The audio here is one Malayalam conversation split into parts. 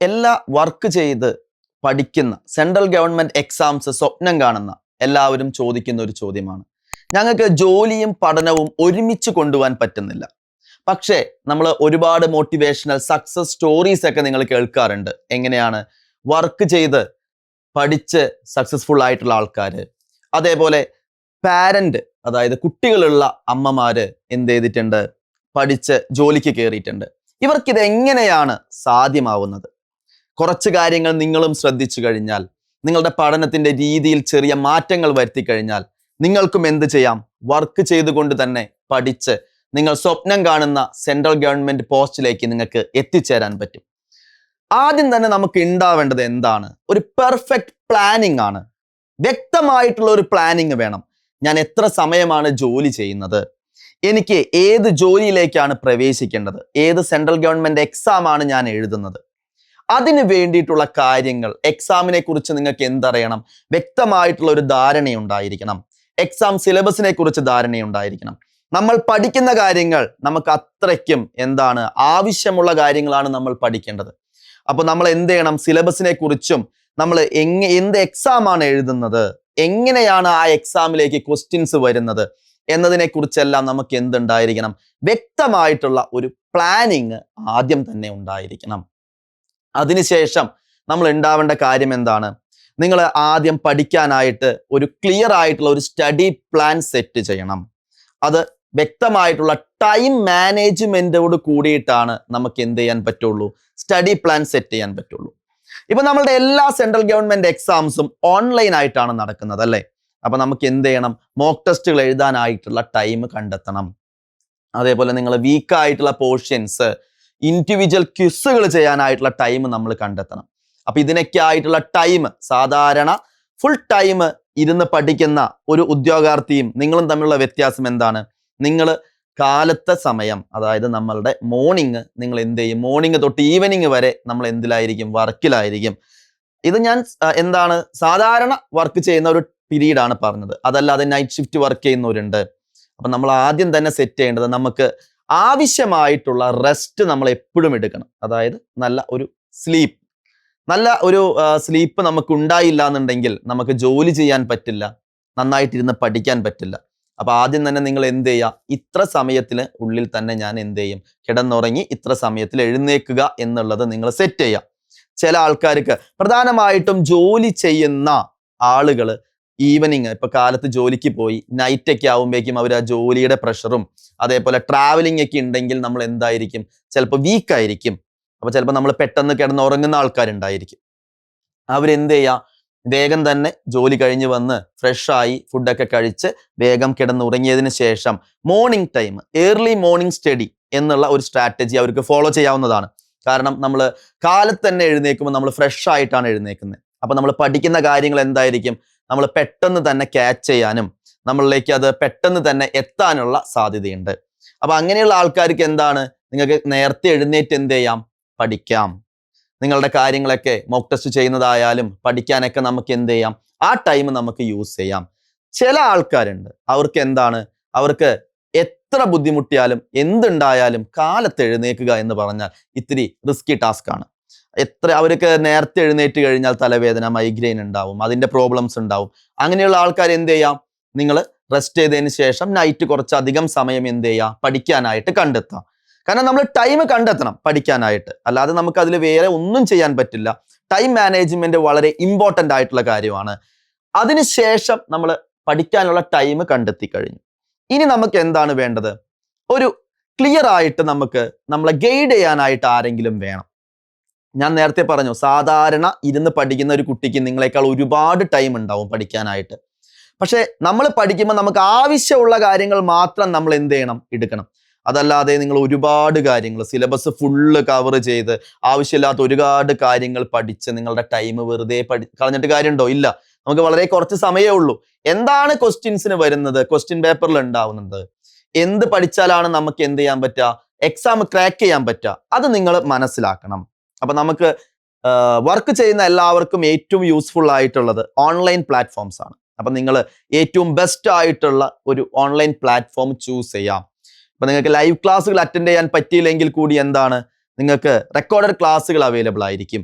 എല്ലാ വർക്ക് ചെയ്ത് പഠിക്കുന്ന സെൻട്രൽ ഗവൺമെന്റ് എക്സാംസ് സ്വപ്നം കാണുന്ന എല്ലാവരും ചോദിക്കുന്ന ഒരു ചോദ്യമാണ്. ഞങ്ങൾക്ക് ജോലിയും പഠനവും ഒരുമിച്ച് കൊണ്ടുപോകാൻ പറ്റുന്നില്ല. പക്ഷേ നമ്മൾ ഒരുപാട് മോട്ടിവേഷണൽ സക്സസ് സ്റ്റോറീസ് ഒക്കെ നിങ്ങൾ കേൾക്കാറുണ്ട്. എങ്ങനെയാണ് വർക്ക് ചെയ്ത് പഠിച്ച് സക്സസ്ഫുൾ ആയിട്ടുള്ള ആൾക്കാർ, അതേപോലെ പാരന്റ് അതായത് കുട്ടികളുള്ള അമ്മമാര് എന്ത് ചെയ്തിട്ടുണ്ട്, പഠിച്ച് ജോലിക്ക് കയറിയിട്ടുണ്ട്. ഇവർക്കിത് എങ്ങനെയാണ് സാധ്യമാവുന്നത്? കുറച്ച് കാര്യങ്ങൾ നിങ്ങളും ശ്രദ്ധിച്ചു കഴിഞ്ഞാൽ, നിങ്ങളുടെ പഠനത്തിന്റെ രീതിയിൽ ചെറിയ മാറ്റങ്ങൾ വരുത്തി കഴിഞ്ഞാൽ നിങ്ങൾക്കും എന്ത് ചെയ്യാം? വർക്ക് ചെയ്തുകൊണ്ട് തന്നെ പഠിച്ച് നിങ്ങൾ സ്വപ്നം കാണുന്ന സെൻട്രൽ ഗവൺമെന്റ് പോസ്റ്റിലേക്ക് നിങ്ങൾക്ക് എത്തിച്ചേരാൻ പറ്റും. ആദ്യം തന്നെ നമുക്ക് ഉണ്ടാവേണ്ടത് എന്താണ്? ഒരു പെർഫെക്റ്റ് പ്ലാനിങ് ആണ്. വ്യക്തമായിട്ടുള്ള ഒരു പ്ലാനിങ് വേണം. ഞാൻ എത്ര സമയമാണ് ജോലി ചെയ്യുന്നത്? എനിക്ക് ഏത് ജോലിയിലേക്കാണ് പ്രവേശിക്കേണ്ടത്? ഏത് സെൻട്രൽ ഗവൺമെന്റ് എക്സാം ആണ് ഞാൻ എഴുതുന്നത്? അതിന് വേണ്ടിയിട്ടുള്ള കാര്യങ്ങൾ, എക്സാമിനെ കുറിച്ച് നിങ്ങൾക്ക് എന്തറിയണം? വ്യക്തമായിട്ടുള്ള ഒരു ധാരണയുണ്ടായിരിക്കണം. എക്സാം സിലബസിനെ കുറിച്ച് ധാരണയുണ്ടായിരിക്കണം. നമ്മൾ പഠിക്കുന്ന കാര്യങ്ങൾ നമുക്ക് അത്രയ്ക്കും എന്താണ് ആവശ്യമുള്ള കാര്യങ്ങളാണ് നമ്മൾ പഠിക്കേണ്ടത്. അപ്പോൾ നമ്മൾ എന്ത് ചെയ്യണം? സിലബസിനെ കുറിച്ചും നമ്മൾ എന്ത് എക്സാം ആണ് എഴുതുന്നത്, എങ്ങനെയാണ് ആ എക്സാമിലേക്ക് ക്വസ്റ്റ്യൻസ് വരുന്നത് എന്നതിനെ കുറിച്ചെല്ലാം നമുക്ക് എന്തുണ്ടായിരിക്കണം? വ്യക്തമായിട്ടുള്ള ഒരു പ്ലാനിങ് ആദ്യം തന്നെ ഉണ്ടായിരിക്കണം. അതിനുശേഷം നമ്മൾ ഉണ്ടാവേണ്ട കാര്യം എന്താണ്? നിങ്ങൾ ആദ്യം പഠിക്കാനായിട്ട് ഒരു ക്ലിയർ ആയിട്ടുള്ള ഒരു സ്റ്റഡി പ്ലാൻ സെറ്റ് ചെയ്യണം. അത് വ്യക്തമായിട്ടുള്ള ടൈം മാനേജ്മെന്റോട് കൂടിയിട്ടാണ് നമുക്ക് എന്ത് ചെയ്യാൻ പറ്റുള്ളൂ? സ്റ്റഡി പ്ലാൻ സെറ്റ് ചെയ്യാൻ പറ്റുള്ളൂ. ഇപ്പൊ നമ്മളുടെ എല്ലാ സെൻട്രൽ ഗവൺമെന്റ് എക്സാംസും ഓൺലൈൻ ആയിട്ടാണ് നടക്കുന്നത്, അല്ലേ? അപ്പൊ നമുക്ക് എന്ത് ചെയ്യണം? മോക്ക് ടെസ്റ്റുകൾ എഴുതാനായിട്ടുള്ള ടൈം കണ്ടെത്തണം. അതേപോലെ നിങ്ങൾ വീക്കായിട്ടുള്ള പോർഷൻസ്, ഇൻഡിവിജ്വൽ ക്വിസുകൾ ചെയ്യാനായിട്ടുള്ള ടൈം നമ്മൾ കണ്ടെത്തണം. അപ്പൊ ഇതിനൊക്കെ ആയിട്ടുള്ള ടൈം, സാധാരണ ഫുൾ ടൈം ഇരുന്ന് പഠിക്കുന്ന ഒരു ഉദ്യോഗാർത്ഥിയും നിങ്ങളും തമ്മിലുള്ള വ്യത്യാസം എന്താണ്? നിങ്ങൾ കാലത്തെ സമയം, അതായത് നമ്മളുടെ മോർണിംഗ്, നിങ്ങൾ എന്ത് ചെയ്യും? മോർണിംഗ് തൊട്ട് ഈവനിങ് വരെ നമ്മൾ എന്തിലായിരിക്കും? വർക്കിലായിരിക്കും. ഇത് ഞാൻ എന്താണ് സാധാരണ വർക്ക് ചെയ്യുന്ന ഒരു പീരീഡ് ആണ് പറഞ്ഞത്. അതല്ലാതെ നൈറ്റ് ഷിഫ്റ്റ് വർക്ക് ചെയ്യുന്നവരുണ്ട്. അപ്പൊ നമ്മൾ ആദ്യം തന്നെ സെറ്റ് ചെയ്യേണ്ടത്, നമുക്ക് ആവശ്യമായിട്ടുള്ള റെസ്റ്റ് നമ്മൾ എപ്പോഴും എടുക്കണം. അതായത് നല്ല ഒരു സ്ലീപ്പ്, നല്ല ഒരു സ്ലീപ്പ് നമുക്ക് ഉണ്ടായില്ല എന്നുണ്ടെങ്കിൽ നമുക്ക് ജോലി ചെയ്യാൻ പറ്റില്ല, നന്നായിട്ടിരുന്ന് പഠിക്കാൻ പറ്റില്ല. അപ്പൊ ആദ്യം തന്നെ നിങ്ങൾ എന്ത് ചെയ്യുക? ഇത്ര സമയത്തിന് ഉള്ളിൽ തന്നെ ഞാൻ എന്ത് ചെയ്യും? കിടന്നുറങ്ങി ഇത്ര സമയത്തിൽ എഴുന്നേൽക്കുക എന്നുള്ളത് നിങ്ങൾ സെറ്റ് ചെയ്യുക. ചില ആൾക്കാർക്ക്, പ്രധാനമായിട്ടും ജോലി ചെയ്യുന്ന ആളുകൾ ഈവനിങ്, ഇപ്പൊ കാലത്ത് ജോലിക്ക് പോയി നൈറ്റ് ഒക്കെ ആവുമ്പോഴേക്കും അവർ ആ ജോലിയുടെ പ്രഷറും അതേപോലെ ട്രാവലിംഗ് ഒക്കെ ഉണ്ടെങ്കിൽ നമ്മൾ എന്തായിരിക്കും? ചിലപ്പോൾ വീക്കായിരിക്കും. അപ്പൊ ചിലപ്പോൾ നമ്മൾ പെട്ടെന്ന് കിടന്നുറങ്ങുന്ന ആൾക്കാരുണ്ടായിരിക്കും. അവരെന്ത് ചെയ്യുക? വേഗം തന്നെ ജോലി കഴിഞ്ഞ് വന്ന് ഫ്രഷായി ഫുഡൊക്കെ കഴിച്ച് വേഗം കിടന്നുറങ്ങിയതിന് ശേഷം morning time, early morning study എന്നുള്ള ഒരു സ്ട്രാറ്റജി അവർക്ക് ഫോളോ ചെയ്യാവുന്നതാണ്. കാരണം നമ്മൾ കാലത്ത് തന്നെ എഴുന്നേൽക്കുമ്പോൾ നമ്മൾ ഫ്രഷ് ആയിട്ടാണ് എഴുന്നേൽക്കുന്നത്. അപ്പൊ നമ്മൾ പഠിക്കുന്ന കാര്യങ്ങൾ എന്തായിരിക്കും? നമ്മൾ പെട്ടെന്ന് തന്നെ ക്യാച്ച് ചെയ്യാനും നമ്മളിലേക്ക് അത് പെട്ടെന്ന് തന്നെ എത്താനുള്ള സാധ്യതയുണ്ട്. അപ്പൊ അങ്ങനെയുള്ള ആൾക്കാർക്ക് എന്താണ്? നിങ്ങൾക്ക് നേരത്തെ എഴുന്നേറ്റ് എന്ത് ചെയ്യാം? പഠിക്കാം. നിങ്ങളുടെ കാര്യങ്ങളൊക്കെ മോക്ക് ടെസ്റ്റ് ചെയ്യുന്നതായാലും പഠിക്കാനൊക്കെ നമുക്ക് എന്ത് ചെയ്യാം? ആ ടൈം നമുക്ക് യൂസ് ചെയ്യാം. ചില ആൾക്കാരുണ്ട്, അവർക്ക് എന്താണ്? അവർക്ക് എത്ര ബുദ്ധിമുട്ടിയാലും എന്തുണ്ടായാലും കാലത്ത് എഴുന്നേൽക്കുക എന്ന് പറഞ്ഞാൽ ഇത്തിരി റിസ്കി ടാസ്ക് ആണ്. അവർക്ക് നേരത്തെ എഴുന്നേറ്റ് കഴിഞ്ഞാൽ തലവേദന, മൈഗ്രെയിൻ ഉണ്ടാവും, അതിന്റെ പ്രോബ്ലംസ് ഉണ്ടാവും. അങ്ങനെയുള്ള ആൾക്കാർ എന്ത് ചെയ്യാം? നിങ്ങൾ റെസ്റ്റ് ചെയ്തതിന് ശേഷം നൈറ്റ് കുറച്ചധികം സമയം എന്ത് ചെയ്യുക? പഠിക്കാനായിട്ട് കണ്ടെത്താം. കാരണം നമ്മൾ ടൈം കണ്ടെത്തണം പഠിക്കാനായിട്ട്, അല്ലാതെ നമുക്ക് അതിൽ വേറെ ഒന്നും ചെയ്യാൻ പറ്റില്ല. ടൈം മാനേജ്മെന്റ് വളരെ ഇമ്പോർട്ടൻ്റ് ആയിട്ടുള്ള കാര്യമാണ്. അതിനുശേഷം നമ്മൾ പഠിക്കാനുള്ള ടൈം കണ്ടെത്തി കഴിഞ്ഞു. ഇനി നമുക്ക് എന്താണ് വേണ്ടത്? ഒരു ക്ലിയർ ആയിട്ട് നമുക്ക് നമ്മളെ ഗൈഡ് ചെയ്യാനായിട്ട് ആരെങ്കിലും വേണം. ഞാൻ നേരത്തെ പറഞ്ഞു, സാധാരണ ഇരുന്ന് പഠിക്കുന്ന ഒരു കുട്ടിക്ക് നിങ്ങളെക്കാൾ ഒരുപാട് ടൈം ഉണ്ടാവും പഠിക്കാനായിട്ട്. പക്ഷെ നമ്മൾ പഠിക്കുമ്പോൾ നമുക്ക് ആവശ്യമുള്ള കാര്യങ്ങൾ മാത്രം നമ്മൾ എന്ത് ചെയ്യണം? എടുക്കണം. അതല്ലാതെ നിങ്ങൾ ഒരുപാട് കാര്യങ്ങൾ, സിലബസ് ഫുള്ള് കവർ ചെയ്ത് ആവശ്യമില്ലാത്ത ഒരുപാട് കാര്യങ്ങൾ പഠിച്ച് നിങ്ങളുടെ ടൈം വെറുതെ കളഞ്ഞിട്ട് കാര്യമുണ്ടോ? ഇല്ല. നമുക്ക് വളരെ കുറച്ച് സമയമേ ഉള്ളൂ. എന്താണ് ക്വസ്റ്റ്യൻസിന് വരുന്നത്, ക്വസ്റ്റ്യൻ പേപ്പറിൽ ഉണ്ടാവുന്നത്, എന്ത് പഠിച്ചാലാണ് നമുക്ക് എന്ത് ചെയ്യാൻ പറ്റുക? എക്സാം ക്രാക്ക് ചെയ്യാൻ പറ്റുക? അത് നിങ്ങൾ മനസ്സിലാക്കണം. അപ്പൊ നമുക്ക് വർക്ക് ചെയ്യുന്ന എല്ലാവർക്കും ഏറ്റവും യൂസ്ഫുൾ ആയിട്ടുള്ളത് ഓൺലൈൻ പ്ലാറ്റ്ഫോംസ് ആണ്. അപ്പൊ നിങ്ങൾ ഏറ്റവും ബെസ്റ്റ് ആയിട്ടുള്ള ഒരു ഓൺലൈൻ പ്ലാറ്റ്ഫോം ചൂസ് ചെയ്യാം. അപ്പൊ നിങ്ങൾക്ക് ലൈവ് ക്ലാസ്സുകൾ അറ്റൻഡ് ചെയ്യാൻ പറ്റിയില്ലെങ്കിൽ കൂടി എന്താണ്, നിങ്ങൾക്ക് റെക്കോർഡഡ് ക്ലാസ്സുകൾ അവൈലബിൾ ആയിരിക്കും.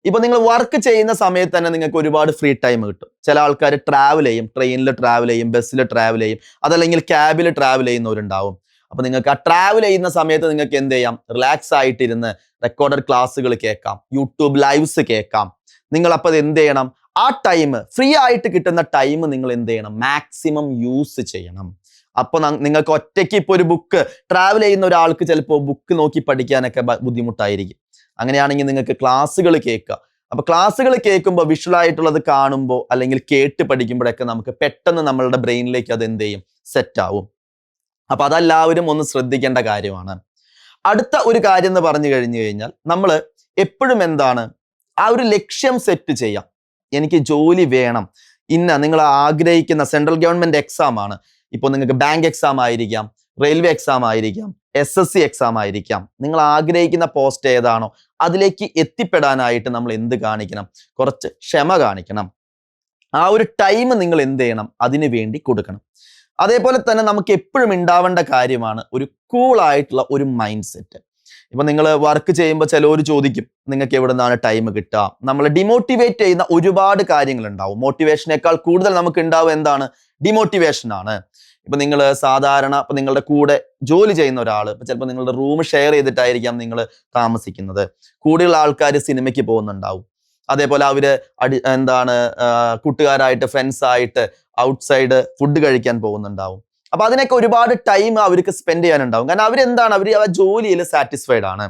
ഇപ്പൊ നിങ്ങൾ വർക്ക് ചെയ്യുന്ന സമയത്ത് തന്നെ നിങ്ങൾക്ക് ഒരുപാട് ഫ്രീ ടൈം കിട്ടും. ചില ആൾക്കാർ ട്രാവൽ ചെയ്യും, ട്രെയിനിൽ ട്രാവൽ ചെയ്യും, ബസ്സിൽ ട്രാവൽ ചെയ്യും, അതല്ലെങ്കിൽ ക്യാബിൽ ട്രാവൽ ചെയ്യുന്നവരുണ്ടാവും. അപ്പൊ നിങ്ങൾക്ക് ആ ട്രാവൽ ചെയ്യുന്ന സമയത്ത് നിങ്ങൾക്ക് എന്ത് ചെയ്യാം, റിലാക്സ് ആയിട്ടിരുന്ന് റെക്കോർഡഡ് ക്ലാസ്സുകൾ കേൾക്കാം, യൂട്യൂബ് ലൈവ്സ് കേൾക്കാം. നിങ്ങൾ അപ്പോൾ എന്ത് ചെയ്യണം, ആ ടൈം, ഫ്രീ ആയിട്ട് കിട്ടുന്ന ടൈം നിങ്ങൾ എന്ത് ചെയ്യണം, മാക്സിമം യൂസ് ചെയ്യണം. അപ്പൊ നിങ്ങൾക്ക് ഒറ്റയ്ക്ക് ഇപ്പോൾ ഒരു ബുക്ക്, ട്രാവൽ ചെയ്യുന്ന ഒരാൾക്ക് ചിലപ്പോൾ ബുക്ക് നോക്കി പഠിക്കാനൊക്കെ ബുദ്ധിമുട്ടായിരിക്കും. അങ്ങനെയാണെങ്കിൽ നിങ്ങൾക്ക് ക്ലാസ്സുകൾ കേൾക്കുക. അപ്പൊ ക്ലാസ്സുകൾ കേൾക്കുമ്പോൾ വിഷ്വൽ ആയിട്ടുള്ളത് കാണുമ്പോൾ അല്ലെങ്കിൽ കേട്ട് പഠിക്കുമ്പോഴൊക്കെ നമുക്ക് പെട്ടെന്ന് നമ്മളുടെ ബ്രെയിനിലേക്ക് അത് എന്ത് ചെയ്യും, സെറ്റ് ആവും. അപ്പൊ അതെല്ലാവരും ഒന്ന് ശ്രദ്ധിക്കേണ്ട കാര്യമാണ്. അടുത്ത ഒരു കാര്യം എന്ന് പറഞ്ഞു കഴിഞ്ഞാൽ നമ്മൾ എപ്പോഴും എന്താണ്, ആ ഒരു ലക്ഷ്യം സെറ്റ് ചെയ്യാം. എനിക്ക് ജോലി വേണം, നിങ്ങൾ ആഗ്രഹിക്കുന്ന സെൻട്രൽ ഗവൺമെന്റ് എക്സാം ആണ്. ഇപ്പോൾ നിങ്ങൾക്ക് ബാങ്ക് എക്സാം ആയിരിക്കാം, റെയിൽവേ എക്സാം ആയിരിക്കാം, SSC എക്സാം ആയിരിക്കാം. നിങ്ങൾ ആഗ്രഹിക്കുന്ന പോസ്റ്റ് ഏതാണോ അതിലേക്ക് എത്തിപ്പെടാനായിട്ട് നമ്മൾ എന്ത് കാണിക്കണം, കുറച്ച് ക്ഷമ കാണിക്കണം. ആ ഒരു ടൈം നിങ്ങൾ എന്ത് ചെയ്യണം, അതിനു വേണ്ടി കൊടുക്കണം. അതേപോലെ തന്നെ നമുക്ക് എപ്പോഴും ഉണ്ടാവേണ്ട കാര്യമാണ് ഒരു കൂളായിട്ടുള്ള ഒരു മൈൻഡ് സെറ്റ്. ഇപ്പൊ നിങ്ങൾ വർക്ക് ചെയ്യുമ്പോൾ ചിലവർ ചോദിക്കും, നിങ്ങൾക്ക് എവിടെ നിന്നാണ് ടൈം കിട്ടുക? നമ്മൾ ഡിമോട്ടിവേറ്റ് ചെയ്യുന്ന ഒരുപാട് കാര്യങ്ങൾ ഉണ്ടാവും. മോട്ടിവേഷനേക്കാൾ കൂടുതൽ നമുക്ക് ഉണ്ടാവുക എന്താണ്, ഡിമോട്ടിവേഷൻ ആണ്. ഇപ്പൊ നിങ്ങൾ സാധാരണ ഇപ്പൊ നിങ്ങളുടെ കൂടെ ജോലി ചെയ്യുന്ന ഒരാൾ, ഇപ്പൊ ചിലപ്പോൾ നിങ്ങളുടെ റൂം ഷെയർ ചെയ്തിട്ടായിരിക്കാം നിങ്ങൾ താമസിക്കുന്നത്. കൂടെയുള്ള ആൾക്കാർ സിനിമയ്ക്ക് പോകുന്നുണ്ടാവും. അതേപോലെ അവര് കൂട്ടുകാരായിട്ട്, ഫ്രണ്ട്സ് ആയിട്ട് ഔട്ട്സൈഡ് ഫുഡ് കഴിക്കാൻ പോകുന്നുണ്ടാവും. അപ്പൊ അതിനൊക്കെ ഒരുപാട് ടൈം അവർക്ക് സ്പെൻഡ് ചെയ്യാനുണ്ടാവും. കാരണം അവർ ആ ജോലിയിൽ സാറ്റിസ്ഫൈഡ് ആണ്.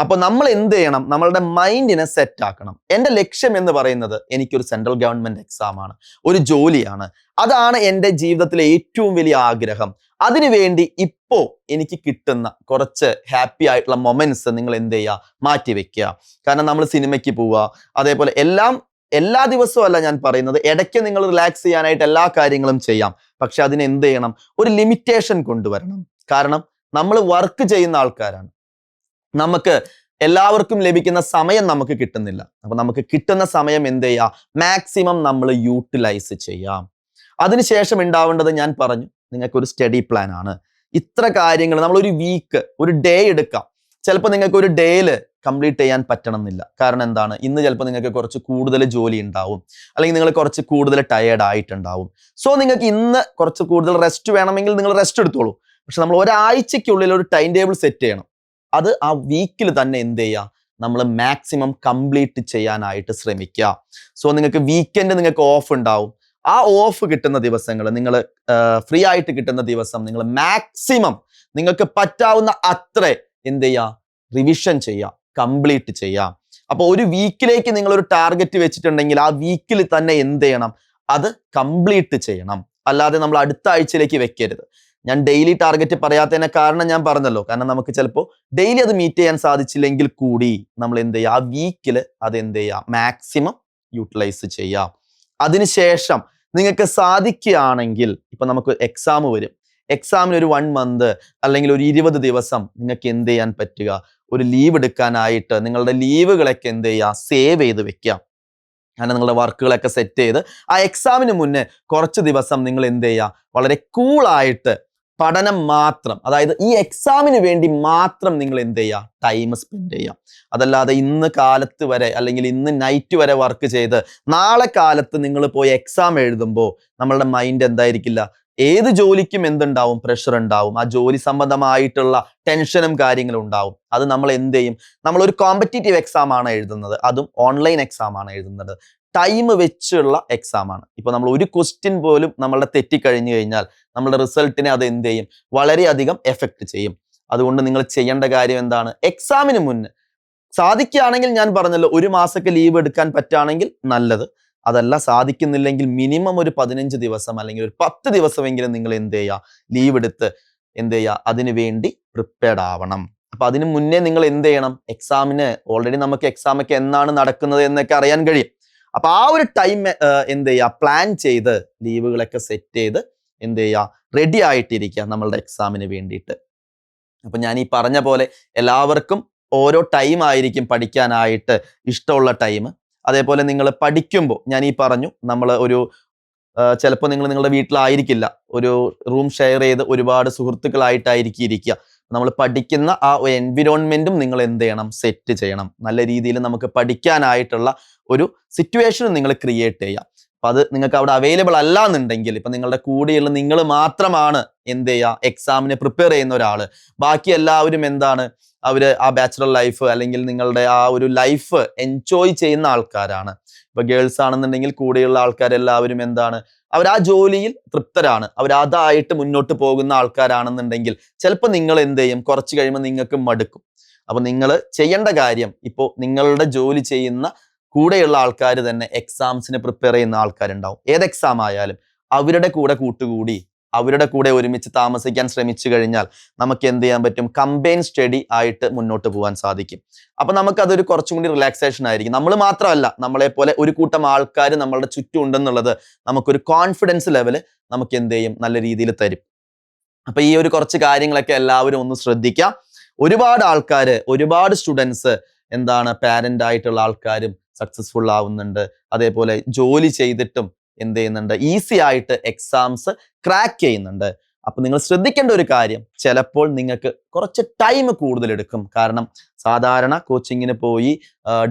അപ്പൊ നമ്മൾ എന്ത് ചെയ്യണം, നമ്മളുടെ മൈൻഡിനെ സെറ്റ് ആക്കണം. എൻ്റെ ലക്ഷ്യം എന്ന് പറയുന്നത് എനിക്കൊരു സെൻട്രൽ ഗവൺമെന്റ് എക്സാം ആണ്, ഒരു ജോലിയാണ്. അതാണ് എൻ്റെ ജീവിതത്തിലെ ഏറ്റവും വലിയ ആഗ്രഹം. അതിനുവേണ്ടി ഇപ്പോ എനിക്ക് കിട്ടുന്ന കുറച്ച് ഹാപ്പി ആയിട്ടുള്ള മൊമെന്റ്സ് നിങ്ങൾ എന്ത് ചെയ്യുക, മാറ്റി വെക്കുക. കാരണം നമ്മൾ സിനിമയ്ക്ക് പോവുക, അതേപോലെ എല്ലാ ദിവസവും അല്ല ഞാൻ പറയുന്നത്, ഇടയ്ക്ക് നിങ്ങൾ റിലാക്സ് ചെയ്യാനായിട്ട് എല്ലാ കാര്യങ്ങളും ചെയ്യാം. പക്ഷെ അതിന് എന്ത് ചെയ്യണം, ഒരു ലിമിറ്റേഷൻ കൊണ്ടുവരണം. കാരണം നമ്മൾ വർക്ക് ചെയ്യുന്ന ആൾക്കാരാണ്, നമുക്ക് എല്ലാവർക്കും ലഭിക്കുന്ന സമയം നമുക്ക് കിട്ടുന്നില്ല. അപ്പൊ നമുക്ക് കിട്ടുന്ന സമയം എന്ത് ചെയ്യാം, മാക്സിമം നമ്മൾ യൂട്ടിലൈസ് ചെയ്യാം. അതിനുശേഷം ഉണ്ടാവേണ്ടത് ഞാൻ പറഞ്ഞു, നിങ്ങൾക്ക് ഒരു സ്റ്റഡി പ്ലാൻ ആണ്. ഇത്ര കാര്യങ്ങൾ നമ്മൾ ഒരു വീക്ക്, ഒരു ഡേ എടുക്കാം. ചിലപ്പോൾ നിങ്ങൾക്ക് ഒരു ഡേയിൽ കംപ്ലീറ്റ് ചെയ്യാൻ പറ്റണം എന്നില്ല. കാരണം എന്താണ്, ഇന്ന് ചിലപ്പോൾ നിങ്ങൾക്ക് കുറച്ച് കൂടുതൽ ജോലി ഉണ്ടാവും, അല്ലെങ്കിൽ നിങ്ങൾ കുറച്ച് കൂടുതൽ ടയേർഡ് ആയിട്ടുണ്ടാവും. സോ നിങ്ങൾക്ക് ഇന്ന് കുറച്ച് കൂടുതൽ റെസ്റ്റ് വേണമെങ്കിൽ നിങ്ങൾ റെസ്റ്റ് എടുത്തോളൂ. പക്ഷെ നമ്മൾ ഒരാഴ്ചയ്ക്കുള്ളിൽ ഒരു ടൈം ടേബിൾ സെറ്റ് ചെയ്യണം. അത് ആ വീക്കിൽ തന്നെ എന്ത് ചെയ്യുക, നമ്മൾ മാക്സിമം കംപ്ലീറ്റ് ചെയ്യാനായിട്ട് ശ്രമിക്കുക. സോ നിങ്ങൾക്ക് വീക്കെൻഡ് നിങ്ങൾക്ക് ഓഫ് ഉണ്ടാവും. ആ ഓഫ് കിട്ടുന്ന ദിവസങ്ങൾ, നിങ്ങൾ ഫ്രീ ആയിട്ട് കിട്ടുന്ന ദിവസം നിങ്ങൾ മാക്സിമം നിങ്ങൾക്ക് പറ്റാവുന്ന അത്ര എന്ത് ചെയ്യുക, റിവിഷൻ ചെയ്യുക, കംപ്ലീറ്റ് ചെയ്യാം. അപ്പൊ ഒരു വീക്കിലേക്ക് നിങ്ങൾ ഒരു ടാർഗറ്റ് വെച്ചിട്ടുണ്ടെങ്കിൽ ആ വീക്കിൽ തന്നെ എന്ത് ചെയ്യണം, അത് കംപ്ലീറ്റ് ചെയ്യണം. അല്ലാതെ നമ്മൾ അടുത്ത ആഴ്ചയിലേക്ക് വെക്കരുത്. ഞാൻ ഡെയിലി ടാർഗറ്റ് പറയാത്തതിനെ കാരണം ഞാൻ പറഞ്ഞല്ലോ. കാരണം നമുക്ക് ചിലപ്പോൾ ഡെയിലി അത് മീറ്റ് ചെയ്യാൻ സാധിച്ചില്ലെങ്കിൽ കൂടി നമ്മൾ എന്ത് ചെയ്യുക, ആ വീക്കിൽ അത് എന്ത് ചെയ്യുക, മാക്സിമം യൂട്ടിലൈസ് ചെയ്യാം. അതിനുശേഷം നിങ്ങൾക്ക് സാധിക്കുകയാണെങ്കിൽ, ഇപ്പൊ നമുക്ക് എക്സാം വരും, എക്സാമിന് ഒരു 1 month അല്ലെങ്കിൽ ഒരു 20 ദിവസം നിങ്ങൾക്ക് എന്ത് ചെയ്യാൻ പറ്റുക, ഒരു ലീവ് എടുക്കാനായിട്ട് നിങ്ങളുടെ ലീവുകളൊക്കെ എന്ത് ചെയ്യുക, സേവ് ചെയ്ത് വെക്കുക. അങ്ങനെ നിങ്ങളുടെ വർക്കുകളൊക്കെ സെറ്റ് ചെയ്ത് ആ എക്സാമിന് മുന്നേ കുറച്ച് ദിവസം നിങ്ങൾ എന്ത് ചെയ്യുക, വളരെ കൂളായിട്ട് പഠനം മാത്രം, അതായത് ഈ എക്സാമിന് വേണ്ടി മാത്രം നിങ്ങൾ എന്ത് ചെയ്യുക, ടൈം സ്പെൻഡ് ചെയ്യുക. അതല്ലാതെ ഇന്ന് കാലത്ത് വരെ അല്ലെങ്കിൽ ഇന്ന് നൈറ്റ് വരെ വർക്ക് ചെയ്ത് നാളെ കാലത്ത് നിങ്ങൾ പോയി എക്സാം എഴുതുമ്പോൾ നമ്മളുടെ മൈൻഡ് എന്തായിരിക്കില്ല, ഏത് ജോലിക്കും എന്തുണ്ടാവും, പ്രഷർ ഉണ്ടാവും. ആ ജോലി സംബന്ധമായിട്ടുള്ള ടെൻഷനും കാര്യങ്ങളും ഉണ്ടാവും. അത് നമ്മൾ എന്ത് ചെയ്യും, നമ്മളൊരു കോമ്പറ്റീറ്റീവ് എക്സാം ആണ് എഴുതുന്നത്, അതും ഓൺലൈൻ എക്സാം ആണ് എഴുതുന്നത്, ടൈം വെച്ചുള്ള എക്സാം ആണ്. ഇപ്പൊ നമ്മൾ ഒരു ക്വസ്റ്റ്യൻ പോലും നമ്മളുടെ തെറ്റിക്കഴിഞ്ഞു കഴിഞ്ഞാൽ നമ്മളുടെ റിസൾട്ടിനെ അത് എന്ത് ചെയ്യും, വളരെയധികം എഫക്ട് ചെയ്യും. അതുകൊണ്ട് നിങ്ങൾ ചെയ്യേണ്ട കാര്യം എന്താണ്, എക്സാമിന് മുന്നേ സാധിക്കുകയാണെങ്കിൽ ഞാൻ പറഞ്ഞല്ലോ 1 മാസമൊക്കെ ലീവ് എടുക്കാൻ പറ്റുകയാണെങ്കിൽ നല്ലത്. അതല്ല സാധിക്കുന്നില്ലെങ്കിൽ മിനിമം ഒരു 15 ദിവസം അല്ലെങ്കിൽ ഒരു 10 ദിവസമെങ്കിലും നിങ്ങൾ എന്ത് ചെയ്യുക, ലീവ് എടുത്ത് എന്ത് ചെയ്യുക, അതിനു വേണ്ടി പ്രിപ്പയർഡ് ആവണം. അപ്പൊ അതിന് മുന്നേ നിങ്ങൾ എന്ത് ചെയ്യണം, എക്സാമിന് ഓൾറെഡി നമുക്ക് എക്സാം ഒക്കെ എന്നാണ് നടക്കുന്നത് എന്നൊക്കെ അറിയാൻ കഴിയും. അപ്പൊ ആ ഒരു ടൈം എന്ത് ചെയ്യുക, പ്ലാൻ ചെയ്ത് ലീവുകളൊക്കെ സെറ്റ് ചെയ്ത് എന്ത് ചെയ്യുക, റെഡി ആയിട്ടിരിക്കുക നമ്മളുടെ എക്സാമിന് വേണ്ടിയിട്ട്. അപ്പൊ ഞാൻ ഈ പറഞ്ഞ പോലെ എല്ലാവർക്കും ഓരോ ടൈം ആയിരിക്കും പഠിക്കാനായിട്ട് ഇഷ്ടമുള്ള ടൈം. അതേപോലെ നിങ്ങൾ പഠിക്കുമ്പോൾ ഞാൻ ഈ പറഞ്ഞു, നമ്മൾ ഒരു ചിലപ്പോൾ നിങ്ങൾ നിങ്ങളുടെ വീട്ടിലായിരിക്കില്ല, ഒരു റൂം ഷെയർ ചെയ്ത് ഒരുപാട് സുഹൃത്തുക്കളായിട്ടായിരിക്കും ഇരിക്കുക. നമ്മൾ പഠിക്കുന്ന ആ ഒരു എൻവിറോൺമെന്റും നിങ്ങൾ എന്ത് ചെയ്യണം, സെറ്റ് ചെയ്യണം. നല്ല രീതിയിൽ നമുക്ക് പഠിക്കാനായിട്ടുള്ള ഒരു സിറ്റുവേഷൻ നിങ്ങൾ ക്രിയേറ്റ് ചെയ്യാം. അപ്പൊ അത് നിങ്ങൾക്ക് അവിടെ അവൈലബിൾ അല്ല എന്നുണ്ടെങ്കിൽ, ഇപ്പൊ നിങ്ങളുടെ കൂടെയുള്ള നിങ്ങൾ മാത്രമാണ് എന്ത് ചെയ്യുക, എക്സാമിന് പ്രിപ്പയർ ചെയ്യുന്ന ഒരാള്, ബാക്കി എല്ലാവരും എന്താണ്, അവര് ആ ബാച്ചുലർ ലൈഫ് അല്ലെങ്കിൽ നിങ്ങളുടെ ആ ഒരു ലൈഫ് എൻജോയ് ചെയ്യുന്ന ആൾക്കാരാണ്. ഇപ്പൊ ഗേൾസ് ആണെന്നുണ്ടെങ്കിൽ കൂടെയുള്ള ആൾക്കാരെല്ലാവരും എന്താണ്, അവർ ആ ജോലിയിൽ തൃപ്തരാണ്, അവർ അതായിട്ട് മുന്നോട്ട് പോകുന്ന ആൾക്കാരാണെന്നുണ്ടെങ്കിൽ ചിലപ്പോൾ നിങ്ങൾ എന്ത് ചെയ്യും, കുറച്ച് കഴിയുമ്പോൾ നിങ്ങൾക്ക് മടുക്കും. അപ്പൊ നിങ്ങൾ ചെയ്യേണ്ട കാര്യം, ഇപ്പോൾ നിങ്ങളുടെ ജോലി ചെയ്യുന്ന കൂടെയുള്ള ആൾക്കാർ തന്നെ എക്സാംസിന് പ്രിപ്പയർ ചെയ്യുന്ന ആൾക്കാരുണ്ടാവും. ഏത് എക്സാം ആയാലും അവരുടെ കൂടെ കൂട്ടുകൂടി അവരുടെ കൂടെ ഒരുമിച്ച് താമസിക്കാൻ ശ്രമിച്ചു കഴിഞ്ഞാൽ നമുക്ക് എന്ത് ചെയ്യാൻ പറ്റും, കമ്പൈൻ സ്റ്റഡി ആയിട്ട് മുന്നോട്ട് പോകാൻ സാധിക്കും. അപ്പൊ നമുക്കതൊരു കുറച്ചും കൂടി റിലാക്സേഷൻ ആയിരിക്കും. നമ്മൾ മാത്രമല്ല, നമ്മളെ പോലെ ഒരു കൂട്ടം ആൾക്കാർ നമ്മളുടെ ചുറ്റും ഉണ്ടെന്നുള്ളത് നമുക്കൊരു കോൺഫിഡൻസ് ലെവല് നമുക്ക് എന്ത് ചെയ്യും, നല്ല രീതിയിൽ തരും. അപ്പൊ ഈ ഒരു കുറച്ച് കാര്യങ്ങളൊക്കെ എല്ലാവരും ഒന്ന് ശ്രദ്ധിക്കാം. ഒരുപാട് ആൾക്കാർ, ഒരുപാട് സ്റ്റുഡൻസ് എന്താണ്, പാരന്റ് ആയിട്ടുള്ള ആൾക്കാരും സക്സസ്ഫുൾ ആവുന്നുണ്ട്. അതേപോലെ ജോലി ചെയ്തിട്ടും എന്ത് ചെയ്യുന്നുണ്ട്, ഈസി ആയിട്ട് എക്സാംസ് ക്രാക്ക് ചെയ്യുന്നുണ്ട്. അപ്പൊ നിങ്ങൾ ശ്രദ്ധിക്കേണ്ട ഒരു കാര്യം, ചിലപ്പോൾ നിങ്ങൾക്ക് കുറച്ച് ടൈം കൂടുതൽ എടുക്കും. കാരണം സാധാരണ കോച്ചിങ്ങിന് പോയി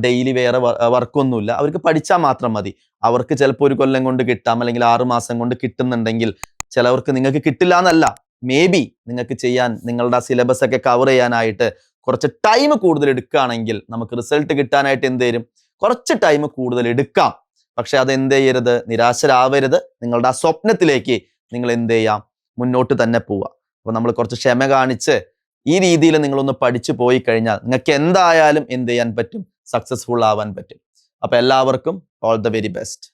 ഡെയിലി വേറെ വർക്കൊന്നുമില്ല, അവർക്ക് പഠിച്ചാൽ മാത്രം മതി. അവർക്ക് ചിലപ്പോൾ 1 കൊല്ലം കൊണ്ട് കിട്ടാം, അല്ലെങ്കിൽ 6 മാസം കൊണ്ട് കിട്ടുന്നുണ്ടെങ്കിൽ ചിലവർക്ക് നിങ്ങൾക്ക് കിട്ടില്ല എന്നല്ല, മേ ബി നിങ്ങൾക്ക് ചെയ്യാൻ, നിങ്ങളുടെ സിലബസ് ഒക്കെ കവർ ചെയ്യാനായിട്ട് കുറച്ച് ടൈം കൂടുതൽ എടുക്കുകയാണെങ്കിൽ നമുക്ക് റിസൾട്ട് കിട്ടാനായിട്ട് എന്ത് തരും, കുറച്ച് ടൈം കൂടുതൽ എടുക്കാം. പക്ഷെ അത് എന്ത് ചെയ്യരുത്, നിരാശരാവരുത്. നിങ്ങളുടെ ആ സ്വപ്നത്തിലേക്ക് നിങ്ങൾ എന്ത് ചെയ്യാം, മുന്നോട്ട് തന്നെ പോവുക. അപ്പൊ നമ്മൾ കുറച്ച് ക്ഷമ കാണിച്ച് ഈ രീതിയിൽ നിങ്ങളൊന്ന് പഠിച്ചു പോയി കഴിഞ്ഞാൽ നിങ്ങൾക്ക് എന്തായാലും എന്ത് ചെയ്യാൻ പറ്റും, സക്സസ്ഫുൾ ആവാൻ പറ്റും. അപ്പൊ എല്ലാവർക്കും ഓൾ ദ വെരി ബെസ്റ്റ്.